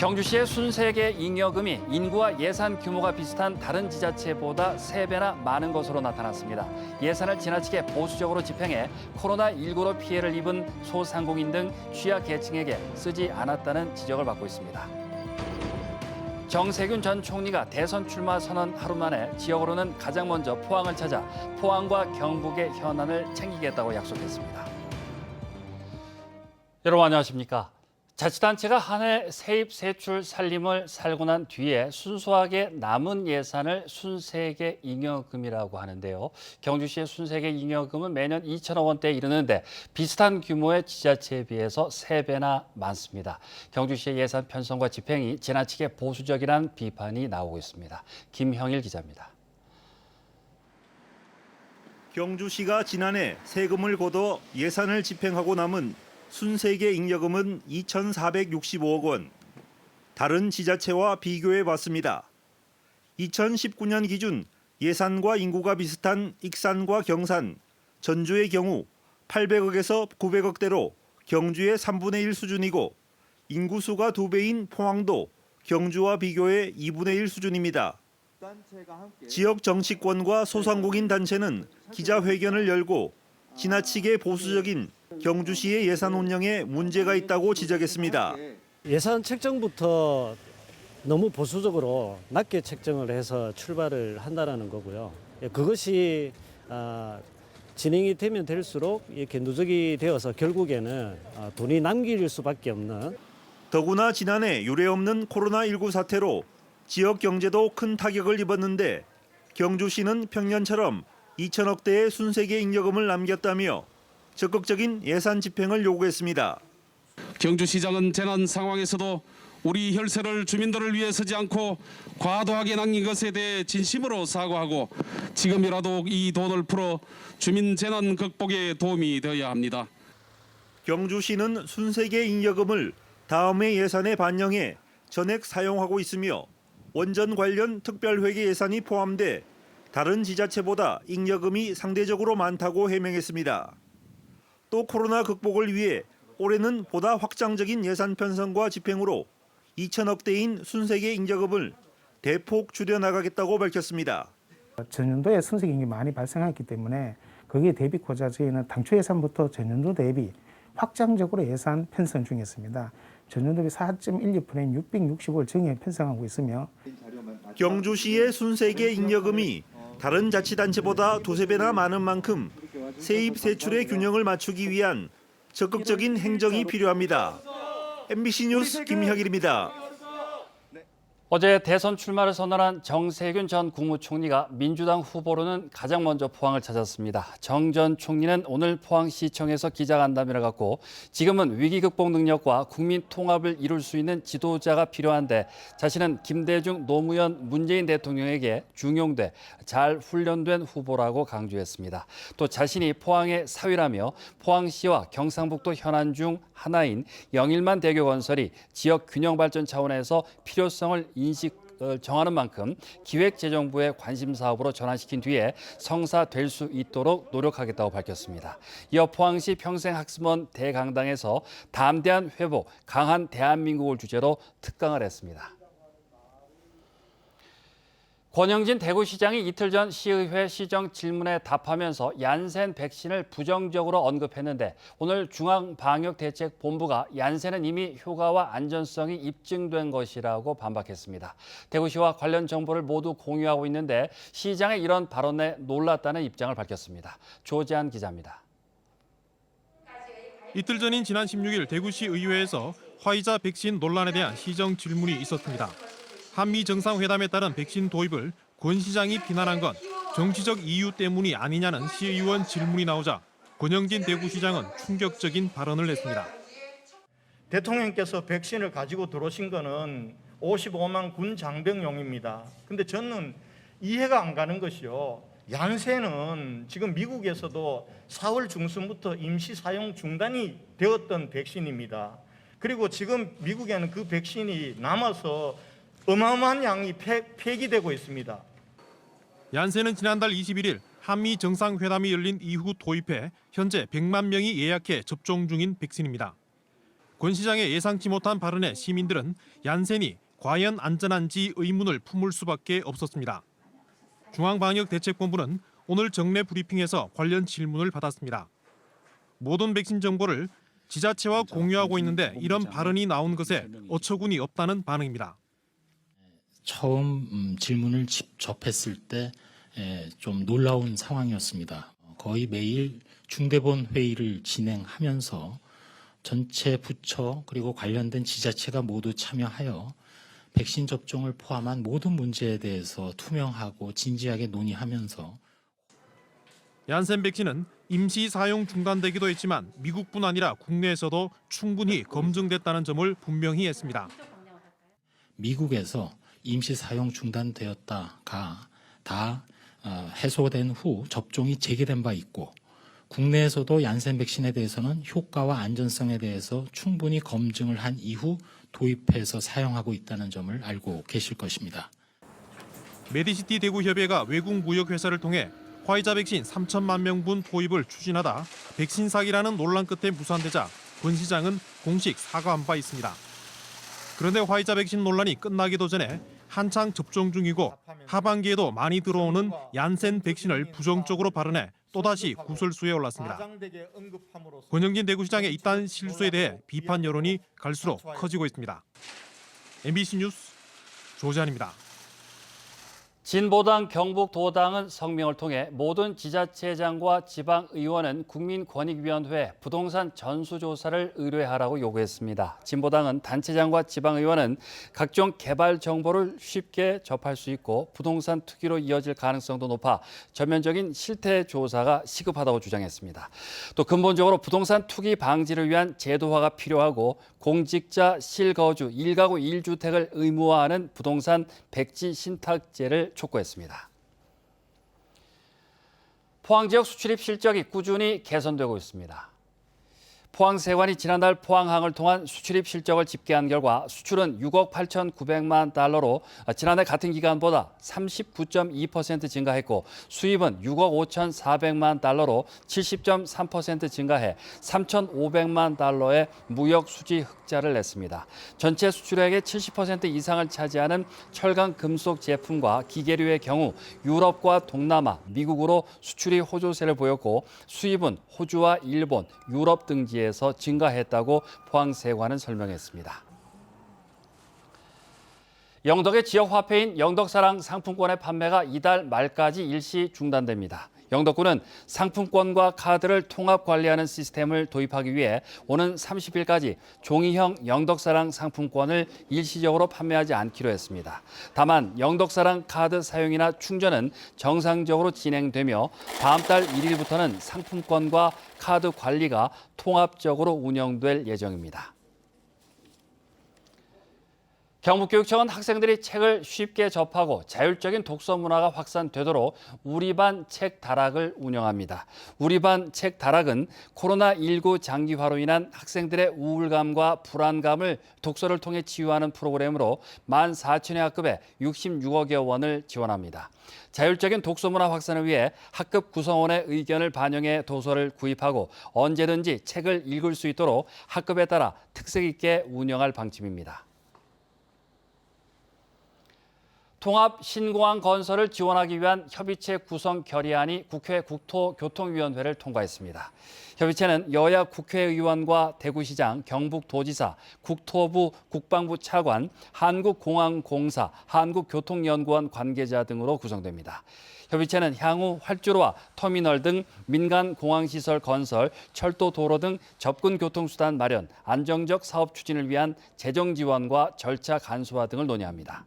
경주시의 순세계 잉여금이 인구와 예산 규모가 비슷한 다른 지자체보다 3배나 많은 것으로 나타났습니다. 예산을 지나치게 보수적으로 집행해 코로나19로 피해를 입은 소상공인 등 취약계층에게 쓰지 않았다는 지적을 받고 있습니다. 정세균 전 총리가 대선 출마 선언 하루 만에 지역으로는 가장 먼저 포항을 찾아 포항과 경북의 현안을 챙기겠다고 약속했습니다. 여러분 안녕하십니까? 자치단체가 한 해 세입 세출 살림을 살고 난 뒤에 순수하게 남은 예산을 순세계 잉여금이라고 하는데요. 경주시의 순세계 잉여금은 매년 2천억 원대에 이르는데 비슷한 규모의 지자체에 비해서 3배나 많습니다. 경주시의 예산 편성과 집행이 지나치게 보수적이라는 비판이 나오고 있습니다. 김형일 기자입니다. 경주시가 지난해 세금을 걷어 예산을 집행하고 남은 순세계 잉여금은 2,465억 원. 다른 지자체와 비교해 봤습니다. 2019년 기준 예산과 인구가 비슷한 익산과 경산, 전주의 경우 800억에서 900억대로 경주의 3분의 1 수준이고 인구수가 2배인 포항도 경주와 비교해 2분의 1 수준입니다. 지역 정치권과 소상공인 단체는 기자회견을 열고 지나치게 보수적인 경주시의 예산 운영에 문제가 있다고 지적했습니다. 예산 책정부터 너무 보수적으로 낮게 책정을 해서 출발을 한다는 거고요. 그것이 진행이 되면 될수록 이렇게 누적이 되어서 결국에는 돈이 남길 수밖에 없는. 더구나 지난해 유례없는 코로나19 사태로 지역 경제도 큰 타격을 입었는데 경주시는 평년처럼 2천억대의 순세계 잉여금을 남겼다며 적극적인 예산 집행을 요구했습니다. 경주시장은 재난 상황에서도 우리 혈세를 주민들을 위해 쓰지 않고 과도하게 남긴 것에 대해 진심으로 사과하고 지금이라도 이 돈을 풀어 주민 재난 극복에 도움이 되어야 합니다. 경주시는 순세계 잉여금을 다음 해 예산에 반영해 전액 사용하고 있으며 원전 관련 특별회계 예산이 포함돼 다른 지자체보다 잉여금이 상대적으로 많다고 해명했습니다. 또 코로나 극복을 위해 올해는 보다 확장적인 예산 편성과 집행으로 2천억대인 순세계 잉여금을 대폭 줄여나가겠다고 밝혔습니다. 전년도에 순세계 잉여금이 많이 발생했기 때문에 거기에 대비코자 저희는 당초 예산부터 전년도 대비 확장적으로 예산 편성 중이었습니다. 전년도 대비 4.16%인 660억을 정액 편성하고 있으며 경주시의 순세계 잉여금이 다른 자치단체보다 2~3배나 많은 만큼 세입 세출의 균형을 맞추기 위한 적극적인 행정이 필요합니다. MBC 뉴스 김형일입니다. 어제 대선 출마를 선언한 정세균 전 국무총리가 민주당 후보로는 가장 먼저 포항을 찾았습니다. 정 전 총리는 오늘 포항시청에서 기자간담회를 갖고 지금은 위기 극복 능력과 국민 통합을 이룰 수 있는 지도자가 필요한데 자신은 김대중, 노무현, 문재인 대통령에게 중용돼 잘 훈련된 후보라고 강조했습니다. 또 자신이 포항의 사위라며 포항시와 경상북도 현안 중 하나인 영일만 대교 건설이 지역 균형 발전 차원에서 필요성을 정하는 만큼 기획재정부의 관심 사업으로 전환시킨 뒤에 성사될 수 있도록 노력하겠다고 밝혔습니다. 이어 포항시 평생학습원 대강당에서 담대한 회복, 강한 대한민국을 주제로 특강을 했습니다. 권영진 대구시장이 이틀 전 시의회 시정 질문에 답하면서 얀센 백신을 부정적으로 언급했는데 오늘 중앙방역대책본부가 얀센은 이미 효과와 안전성이 입증된 것이라고 반박했습니다. 대구시와 관련 정보를 모두 공유하고 있는데 시장의 이런 발언에 놀랐다는 입장을 밝혔습니다. 조재한 기자입니다. 이틀 전인 지난 16일 대구시 의회에서 화이자 백신 논란에 대한 시정 질문이 있었습니다. 한미 정상회담에 따른 백신 도입을 권 시장이 비난한 건 정치적 이유 때문이 아니냐는 시의원 질문이 나오자 권영진 대구시장은 충격적인 발언을 했습니다. 대통령께서 백신을 가지고 들어오신 거는 55만 군 장병용입니다. 근데 저는 이해가 안 가는 것이요. 얀센은 지금 미국에서도 4월 중순부터 임시 사용 중단이 되었던 백신입니다. 그리고 지금 미국에는 그 백신이 남아서 어마어마한 양이 폐기되고 있습니다. 얀센은 지난달 21일 한미 정상회담이 열린 이후 도입해 현재 100만 명이 예약해 접종 중인 백신입니다. 권 시장의 예상치 못한 발언에 시민들은 얀센이 과연 안전한지 의문을 품을 수밖에 없었습니다. 중앙방역대책본부는 오늘 정례 브리핑에서 관련 질문을 받았습니다. 모든 백신 정보를 지자체와 공유하고 있는데 이런 발언이 나온 것에 어처구니 없다는 반응입니다. 처음 질문을 접했을 때 좀 놀라운 상황이었습니다. 거의 매일 중대본 회의를 진행하면서 전체 부처 그리고 관련된 지자체가 모두 참여하여 백신 접종을 포함한 모든 문제에 대해서 투명하고 진지하게 논의하면서 얀센 백신은 임시 사용 중단되기도 했지만 미국뿐 아니라 국내에서도 충분히 검증됐다는 점을 분명히 했습니다. 미국에서 임시 사용 중단되었다가 다 해소된 후 접종이 재개된 바 있고 국내에서도 얀센 백신에 대해서는 효과와 안전성에 대해서 충분히 검증을 한 이후 도입해서 사용하고 있다는 점을 알고 계실 것입니다. 메디시티 대구협회가 외국 무역회사를 통해 화이자 백신 3천만 명분 도입을 추진하다 백신 사기라는 논란 끝에 무산되자 권 시장은 공식 사과한 바 있습니다. 그런데 화이자 백신 논란이 끝나기도 전에 한창 접종 중이고 하반기에도 많이 들어오는 얀센 백신을 부정적으로 발언해 또다시 구설수에 올랐습니다. 권영진 대구시장의 이딴 실수에 대해 비판 여론이 갈수록 커지고 있습니다. MBC 뉴스 조재환입니다. 진보당 경북도당은 성명을 통해 모든 지자체장과 지방의원은 국민권익위원회에 부동산 전수조사를 의뢰하라고 요구했습니다. 진보당은 단체장과 지방의원은 각종 개발 정보를 쉽게 접할 수 있고 부동산 투기로 이어질 가능성도 높아 전면적인 실태 조사가 시급하다고 주장했습니다. 또 근본적으로 부동산 투기 방지를 위한 제도화가 필요하고 공직자 실거주 1가구 1주택을 의무화하는 부동산 백지 신탁제를 촉구했습니다. 포항 지역 수출입 실적이 꾸준히 개선되고 있습니다. 포항세관이 지난달 포항항을 통한 수출입 실적을 집계한 결과 수출은 6억 8,900만 달러로 지난해 같은 기간보다 39.2% 증가했고 수입은 6억 5,400만 달러로 70.3% 증가해 3,500만 달러의 무역 수지 흑자를 냈습니다. 전체 수출액의 70% 이상을 차지하는 철강 금속 제품과 기계류의 경우 유럽과 동남아, 미국으로 수출이 호조세를 보였고 수입은 호주와 일본, 유럽 등지에서 증가했다고 포항세관은 설명했습니다. 영덕의 지역 화폐인 영덕사랑 상품권의 판매가 이달 말까지 일시 중단됩니다. 영덕구는 상품권과 카드를 통합 관리하는 시스템을 도입하기 위해 오는 30일까지 종이형 영덕사랑 상품권을 일시적으로 판매하지 않기로 했습니다. 다만 영덕사랑 카드 사용이나 충전은 정상적으로 진행되며 다음 달 1일부터는 상품권과 카드 관리가 통합적으로 운영될 예정입니다. 경북교육청은 학생들이 책을 쉽게 접하고 자율적인 독서 문화가 확산되도록 우리반 책 다락을 운영합니다. 우리반 책 다락은 코로나19 장기화로 인한 학생들의 우울감과 불안감을 독서를 통해 치유하는 프로그램으로 14,000여 학급에 66억여 원을 지원합니다. 자율적인 독서 문화 확산을 위해 학급 구성원의 의견을 반영해 도서를 구입하고 언제든지 책을 읽을 수 있도록 학급에 따라 특색 있게 운영할 방침입니다. 통합 신공항 건설을 지원하기 위한 협의체 구성 결의안이 국회 국토교통위원회를 통과했습니다. 협의체는 여야 국회의원과 대구시장, 경북도지사, 국토부, 국방부 차관, 한국공항공사, 한국교통연구원 관계자 등으로 구성됩니다. 협의체는 향후 활주로와 터미널 등 민간 공항시설 건설, 철도 도로 등 접근 교통수단 마련, 안정적 사업 추진을 위한 재정 지원과 절차 간소화 등을 논의합니다.